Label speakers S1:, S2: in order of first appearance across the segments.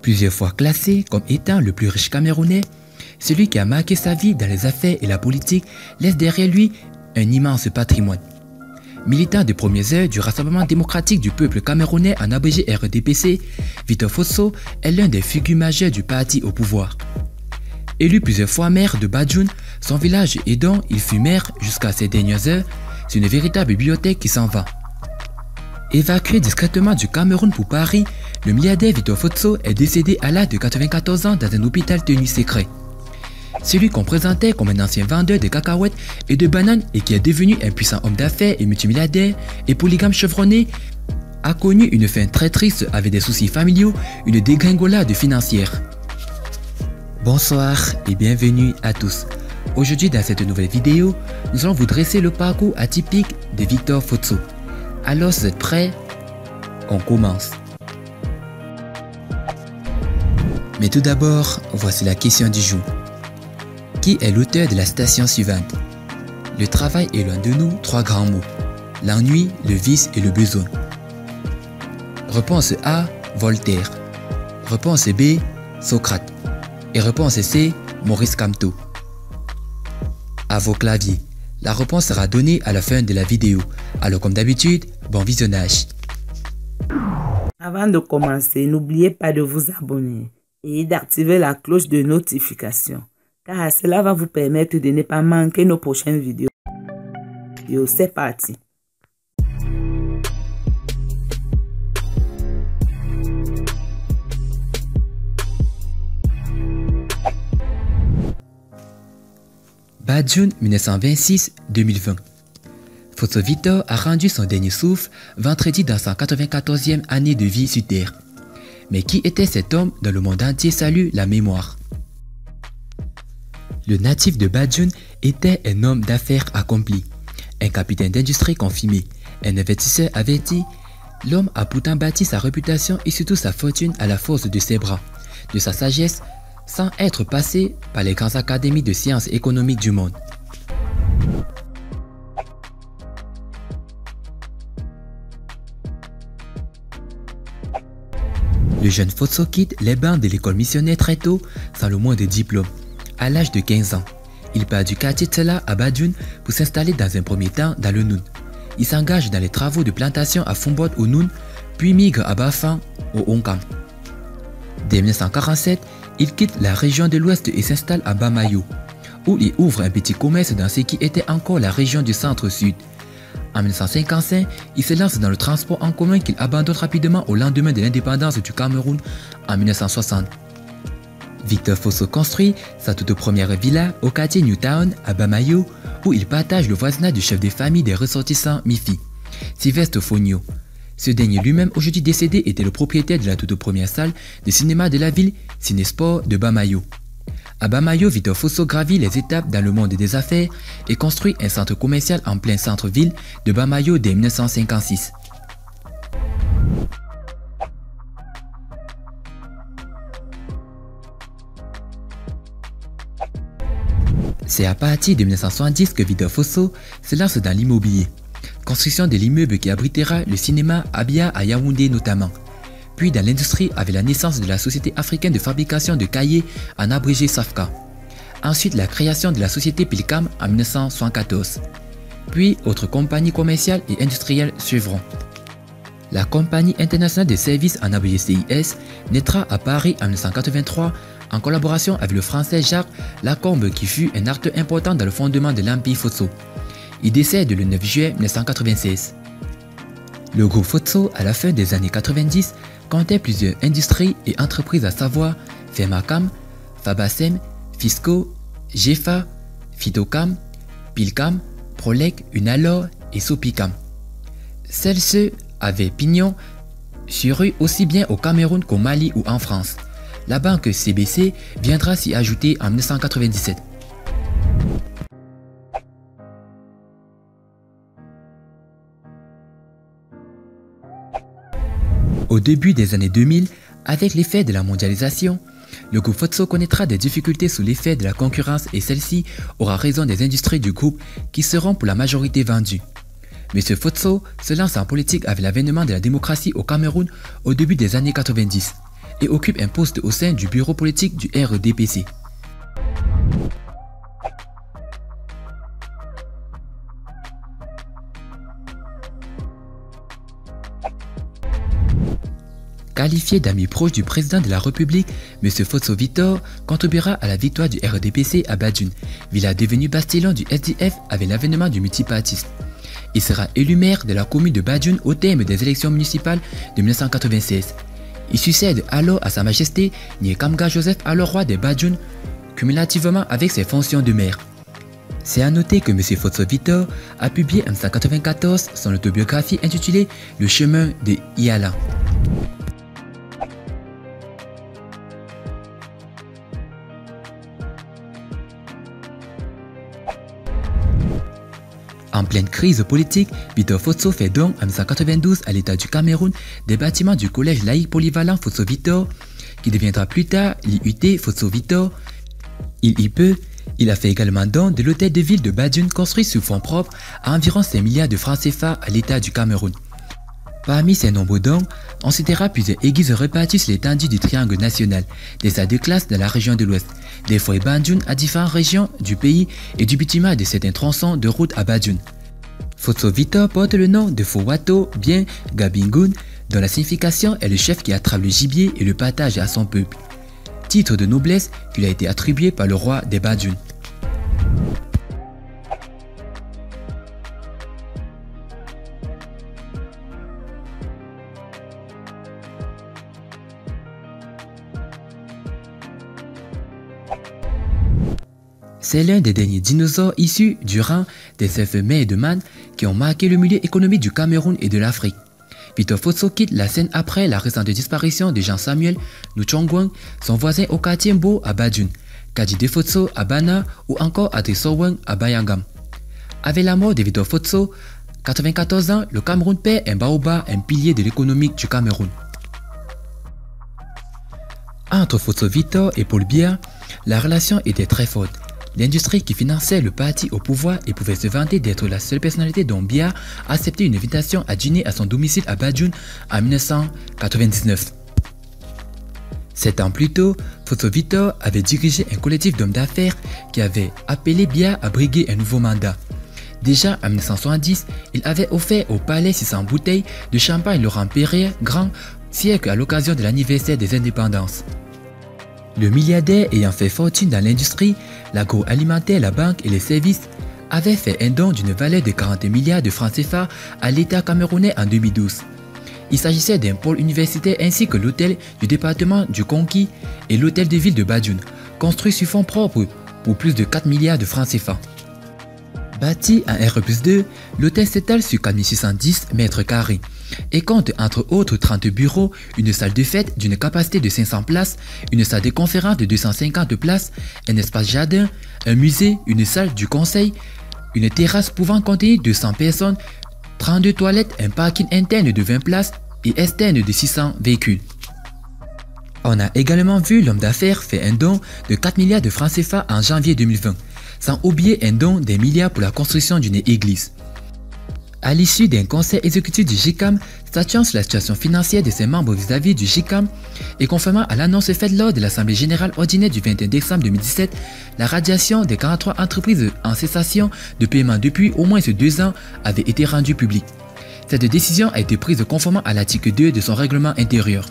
S1: Plusieurs fois classé comme étant le plus riche Camerounais, celui qui a marqué sa vie dans les affaires et la politique laisse derrière lui un immense patrimoine. Militant des premières heures du Rassemblement démocratique du peuple camerounais en abrégé RDPC, Victor Fosso est l'un des figures majeures du parti au pouvoir. Élu plusieurs fois maire de Badjoun, son village et dont il fut maire jusqu'à ces dernières heures, c'est une véritable bibliothèque qui s'en va. Évacué discrètement du Cameroun pour Paris, le milliardaire Victor Fosso est décédé à l'âge de 94 ans dans un hôpital tenu secret. Celui qu'on présentait comme un ancien vendeur de cacahuètes et de bananes et qui est devenu un puissant homme d'affaires et multimilliardaire et polygame chevronné, a connu une fin très triste avec des soucis familiaux, une dégringolade financière. Bonsoir et bienvenue à tous. Aujourd'hui dans cette nouvelle vidéo, nous allons vous dresser le parcours atypique de Victor Fosso. Alors si vous êtes prêts, on commence. Mais tout d'abord, voici la question du jour. Qui est l'auteur de la citation suivante? Le travail est loin de nous, trois grands mots. L'ennui, le vice et le besoin. Réponse A, Voltaire. Réponse B, Socrate. Et réponse C, Maurice Kamto. À vos claviers. La réponse sera donnée à la fin de la vidéo. Alors comme d'habitude, bon visionnage.
S2: Avant de commencer, n'oubliez pas de vous abonner et d'activer la cloche de notification, car cela va vous permettre de ne pas manquer nos prochaines vidéos. C'est parti.
S1: Badjoun 1926-2020. Fosso Victor a rendu son dernier souffle vendredi dans sa 94e année de vie sur Terre. Mais qui était cet homme dont le monde entier salue la mémoire? Le natif de Badjoun était un homme d'affaires accompli, un capitaine d'industrie confirmé, un investisseur averti. L'homme a pourtant bâti sa réputation et surtout sa fortune à la force de ses bras, de sa sagesse, sans être passé par les grandes académies de sciences économiques du monde. Le jeune Fosso quitte les bancs de l'école missionnaire très tôt, sans le moindre diplôme. À l'âge de 15 ans, il part du quartier Tsela à Badjoun pour s'installer dans un premier temps dans le Noun. Il s'engage dans les travaux de plantation à Fombot au Noun, puis migre à Bafang au Onkam. Dès 1947, il quitte la région de l'Ouest et s'installe à Bamayo, où il ouvre un petit commerce dans ce qui était encore la région du Centre-Sud. En 1955, il se lance dans le transport en commun qu'il abandonne rapidement au lendemain de l'indépendance du Cameroun en 1960. Victor Fosso construit sa toute première villa au quartier Newtown à Bamayo, où il partage le voisinage du chef de famille des ressortissants Mifi, Sylvestre Fogno. Ce dernier lui-même, aujourd'hui décédé, était le propriétaire de la toute première salle de cinéma de la ville, Cinesport de Bamayo. À Bamayo, Victor Fosso gravit les étapes dans le monde des affaires et construit un centre commercial en plein centre-ville de Bamayo dès 1956. C'est à partir de 1970 que Victor Fosso se lance dans l'immobilier. Construction de l'immeuble qui abritera le cinéma Abia à Yaoundé notamment. Puis dans l'industrie avec la naissance de la Société africaine de fabrication de cahiers en abrégé SAFCA. Ensuite la création de la société Pilcam en 1974. Puis autres compagnies commerciales et industrielles suivront. La Compagnie internationale de services en abrégé CIS naîtra à Paris en 1983 en collaboration avec le français Jacques Lacombe qui fut un acteur important dans le fondement de l'Empire Fosso. Il décède le 9 juillet 1996. Le groupe Fosso, à la fin des années 90, comptait plusieurs industries et entreprises à savoir Fermacam, Fabacem, Fisco, Gefa, Phytocam, Pilcam, Prolec, Unalor et Sopicam. Celles-ci avaient pignon sur rue aussi bien au Cameroun qu'au Mali ou en France. La banque CBC viendra s'y ajouter en 1997. Au début des années 2000, avec l'effet de la mondialisation, le groupe Fosso connaîtra des difficultés sous l'effet de la concurrence et celle-ci aura raison des industries du groupe qui seront pour la majorité vendues. M. Fotso se lance en politique avec l'avènement de la démocratie au Cameroun au début des années 90 et occupe un poste au sein du bureau politique du RDPC. Qualifié d'ami proche du président de la République, M. Fotso Victor contribuera à la victoire du RDPC à Badjoun, ville devenue bastion du SDF avec l'avènement du multipartisme. Il sera élu maire de la commune de Badjoun au terme des élections municipales de 1996. Il succède alors à Sa Majesté Nyekamga Joseph, alors roi de Badjoun, cumulativement avec ses fonctions de maire. C'est à noter que M. Fotso Victor a publié en 1994 son autobiographie intitulée Le chemin de Iala. En pleine crise politique, Victor Fotso fait don en 1992 à l'État du Cameroun des bâtiments du collège laïque polyvalent Fotso Victor, qui deviendra plus tard l'IUT Fotso Victor. Il a fait également don de l'hôtel de ville de Badjoun construit sur fonds propres à environ 5 milliards de francs CFA à l'État du Cameroun. Parmi ces nombreux dons, on citera plusieurs églises réparties sur l'étendue du triangle national, des salles de classe dans la région de l'Ouest, des foyers Badjoun à différentes régions du pays et du bâtiment de certains tronçons de route à Badjoun. Fotso Victor porte le nom de Fowato bien Gabingoun, dont la signification est le chef qui attrape le gibier et le partage à son peuple. Titre de noblesse qui lui a été attribué par le roi des Badjoun. C'est l'un des derniers dinosaures issus du rang des œufs mers de Man qui ont marqué le milieu économique du Cameroun et de l'Afrique. Victor Fotso quitte la scène après la récente disparition de Jean-Samuel Nuchongwang, son voisin au quartier Mbo à Badjoun, Kadjide Fotso à Bana ou encore Adrissowang à Bayangam. Avec la mort de Victor Fotso, 94 ans, le Cameroun perd un baobab, un pilier de l'économie du Cameroun. Entre Fotso Victor et Paul Biya, la relation était très forte. L'industrie qui finançait le parti au pouvoir et pouvait se vanter d'être la seule personnalité dont Biya a accepté une invitation à dîner à son domicile à Badjoun en 1999. 7 ans plus tôt, Fotso Victor avait dirigé un collectif d'hommes d'affaires qui avait appelé Biya à briguer un nouveau mandat. Déjà en 1970, il avait offert au palais 600 bouteilles de champagne Laurent Perrier Grand siècle à l'occasion de l'anniversaire des indépendances. Le milliardaire ayant fait fortune dans l'industrie, l'agroalimentaire, la banque et les services avait fait un don d'une valeur de 40 milliards de francs CFA à l'État camerounais en 2012. Il s'agissait d'un pôle universitaire ainsi que l'hôtel du département du Conquis et l'hôtel de ville de Badjoun, construit sur fonds propres pour plus de 4 milliards de francs CFA. Bâti en R+2, l'hôtel s'étale sur 4610 mètres carrés et compte entre autres 30 bureaux, une salle de fête d'une capacité de 500 places, une salle de conférence de 250 places, un espace jardin, un musée, une salle du conseil, une terrasse pouvant contenir 200 personnes, 32 toilettes, un parking interne de 20 places et externe de 600 véhicules. On a également vu l'homme d'affaires faire un don de 4 milliards de francs CFA en janvier 2020, sans oublier un don des milliards pour la construction d'une église. À l'issue d'un conseil exécutif du GICAM statuant sur la situation financière de ses membres vis-à-vis du GICAM et conformément à l'annonce faite lors de l'Assemblée générale ordinaire du 21 décembre 2017, la radiation des 43 entreprises en cessation de paiement depuis au moins 2 ans avait été rendue publique. Cette décision a été prise conformément à l'article 2 de son règlement intérieur.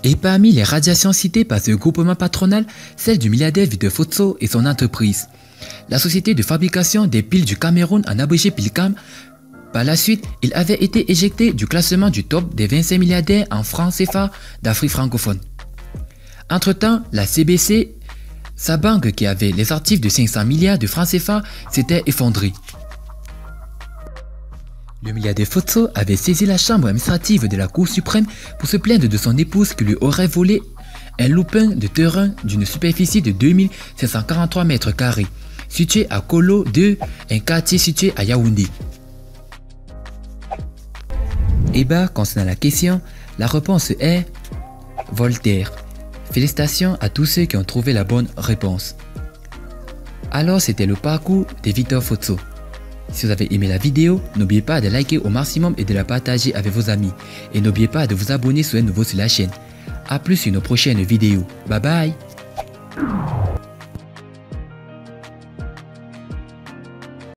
S1: Et parmi les radiations citées par ce groupement patronal, celle du milliardaire Victor Fotso et son entreprise, la société de fabrication des piles du Cameroun en abrégé Pilcam. Par la suite, il avait été éjecté du classement du top des 25 milliardaires en francs CFA d'Afrique francophone. Entre-temps, la CBC, sa banque qui avait les actifs de 500 milliards de francs CFA, s'était effondrée. Le milliardaire Fotso avait saisi la chambre administrative de la Cour suprême pour se plaindre de son épouse qui lui aurait volé un loupin de terrain d'une superficie de 2543 mètres carrés, situé à Kolo 2, un quartier situé à Yaoundé. Et bah, concernant la question, la réponse est Voltaire. Félicitations à tous ceux qui ont trouvé la bonne réponse. Alors c'était le parcours de Victor Fotso. Si vous avez aimé la vidéo, n'oubliez pas de liker au maximum et de la partager avec vos amis. Et n'oubliez pas de vous abonner si vous êtes nouveau sur la chaîne. A plus sur nos prochaines vidéos. Bye bye.